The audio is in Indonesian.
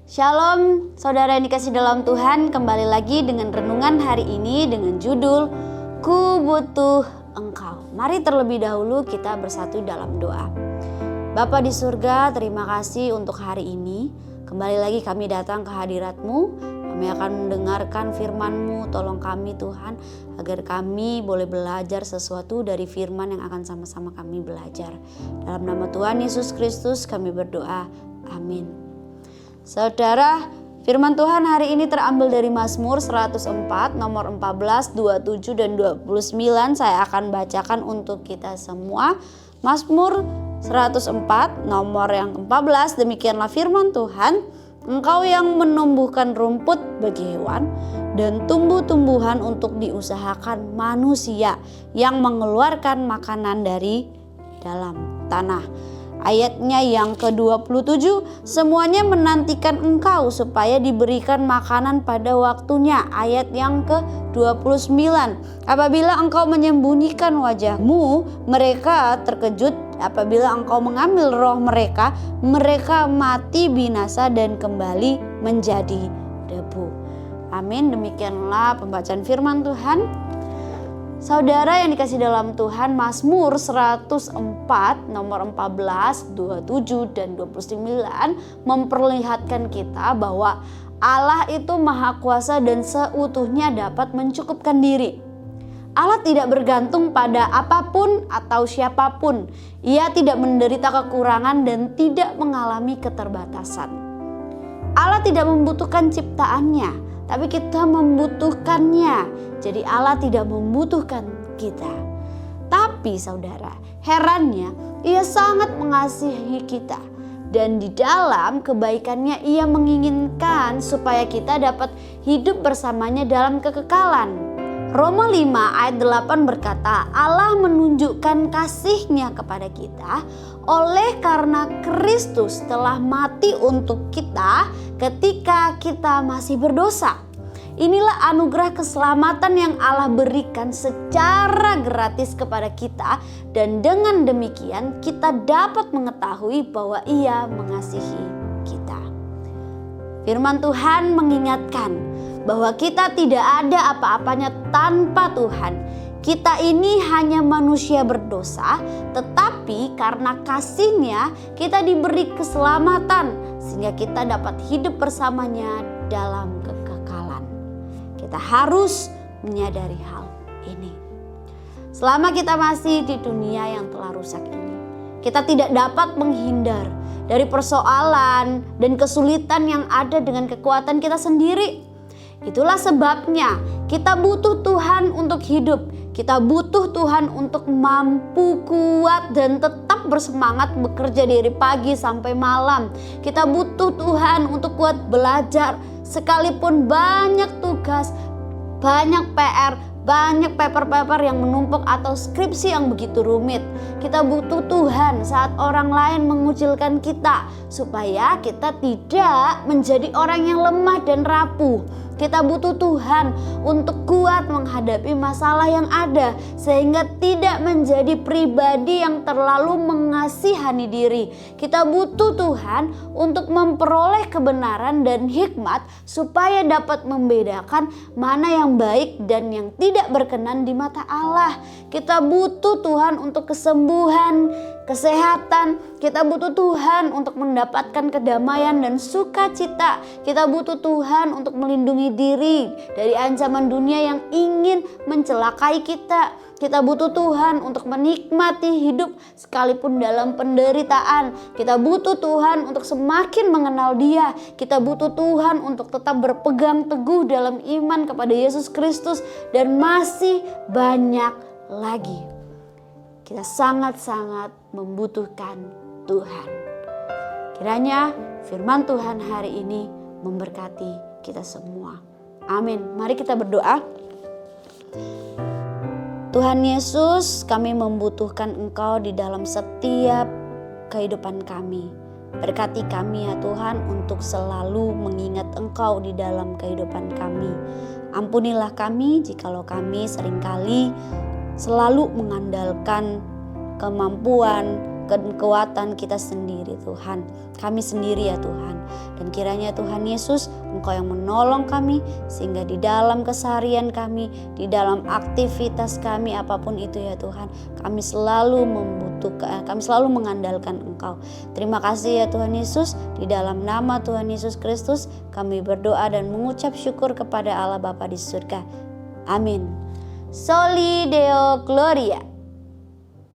Shalom, saudara yang dikasih dalam Tuhan, kembali lagi dengan renungan hari ini dengan judul Ku Butuh Engkau. Mari terlebih dahulu kita bersatu dalam doa. Bapa di surga, terima kasih untuk hari ini. Kembali lagi kami datang ke hadirat-Mu. Kami akan mendengarkan firman-Mu. Tolong kami Tuhan, agar kami boleh belajar sesuatu dari firman yang akan sama-sama kami belajar. Dalam nama Tuhan Yesus Kristus kami berdoa. Amin. Saudara, firman Tuhan hari ini terambil dari Mazmur 104 nomor 14, 27 dan 29. Saya akan bacakan untuk kita semua. Mazmur 104 nomor yang 14, demikianlah firman Tuhan. Engkau yang menumbuhkan rumput bagi hewan dan tumbuh-tumbuhan untuk diusahakan manusia, yang mengeluarkan makanan dari dalam tanah. Ayatnya yang ke-27, semuanya menantikan engkau supaya diberikan makanan pada waktunya. Ayat yang ke-29, apabila engkau menyembunyikan wajahmu, mereka terkejut. Apabila engkau mengambil roh mereka, mereka mati binasa dan kembali menjadi debu. Amin. Demikianlah pembacaan firman Tuhan. Saudara yang dikasih dalam Tuhan, Mazmur 104 nomor 14, 27 dan 29 memperlihatkan kita bahwa Allah itu maha kuasa dan seutuhnya dapat mencukupkan diri. Allah tidak bergantung pada apapun atau siapapun. Ia tidak menderita kekurangan dan tidak mengalami keterbatasan. Allah tidak membutuhkan ciptaannya, tapi kita membutuhkannya. Jadi Allah tidak membutuhkan kita. Tapi saudara, herannya Ia sangat mengasihi kita. Dan di dalam kebaikannya Ia menginginkan supaya kita dapat hidup bersamanya dalam kekekalan. Roma 5 ayat 8 berkata, Allah menunjukkan kasih-Nya kepada kita oleh karena Kristus telah mati untuk kita ketika kita masih berdosa. Inilah anugerah keselamatan yang Allah berikan secara gratis kepada kita, dan dengan demikian kita dapat mengetahui bahwa Ia mengasihi kita. Firman Tuhan mengingatkan bahwa kita tidak ada apa-apanya tanpa Tuhan. Kita ini hanya manusia berdosa, tetapi karena kasih-Nya kita diberi keselamatan sehingga kita dapat hidup bersamanya dalam kekekalan. Kita harus menyadari hal ini. Selama kita masih di dunia yang telah rusak ini, kita tidak dapat menghindar dari persoalan dan kesulitan yang ada dengan kekuatan kita sendiri. Itulah sebabnya kita butuh Tuhan untuk hidup. Kita butuh Tuhan untuk mampu, kuat, dan tetap bersemangat bekerja dari pagi sampai malam. Kita butuh Tuhan untuk kuat belajar. Sekalipun banyak tugas, banyak PR, banyak paper-paper yang menumpuk atau skripsi yang begitu rumit. Kita butuh Tuhan saat orang lain mengucilkan kita, supaya kita tidak menjadi orang yang lemah dan rapuh. Kita butuh Tuhan untuk kuat menghadapi masalah yang ada, sehingga tidak menjadi pribadi yang terlalu mengasihani diri. Kita butuh Tuhan untuk memperoleh kebenaran dan hikmat, supaya dapat membedakan mana yang baik dan yang tidak berkenan di mata Allah. Kita butuh Tuhan untuk kesembuhan, kesehatan. Kita butuh Tuhan untuk mendapatkan kedamaian dan sukacita. Kita butuh Tuhan untuk melindungi diri dari ancaman dunia yang ingin mencelakai kita. Kita butuh Tuhan untuk menikmati hidup sekalipun dalam penderitaan. Kita butuh Tuhan untuk semakin mengenal Dia. Kita butuh Tuhan untuk tetap berpegang teguh dalam iman kepada Yesus Kristus, dan masih banyak lagi. Kita sangat-sangat membutuhkan Tuhan. Kiranya firman Tuhan hari ini memberkati kita semua. Amin. Mari kita berdoa. Tuhan Yesus, kami membutuhkan Engkau di dalam setiap kehidupan kami. Berkati kami ya Tuhan untuk selalu mengingat Engkau di dalam kehidupan kami. Ampunilah kami jikalau kami seringkali selalu mengandalkan kemampuan, kekuatan kita sendiri Tuhan. Kami sendiri ya Tuhan. Dan kiranya Tuhan Yesus, Engkau yang menolong kami sehingga di dalam keseharian kami, di dalam aktivitas kami apapun itu ya Tuhan, kami selalu membutuhkan, kami selalu mengandalkan Engkau. Terima kasih ya Tuhan Yesus, di dalam nama Tuhan Yesus Kristus kami berdoa dan mengucap syukur kepada Allah Bapa di surga. Amin. Soli Deo Gloria.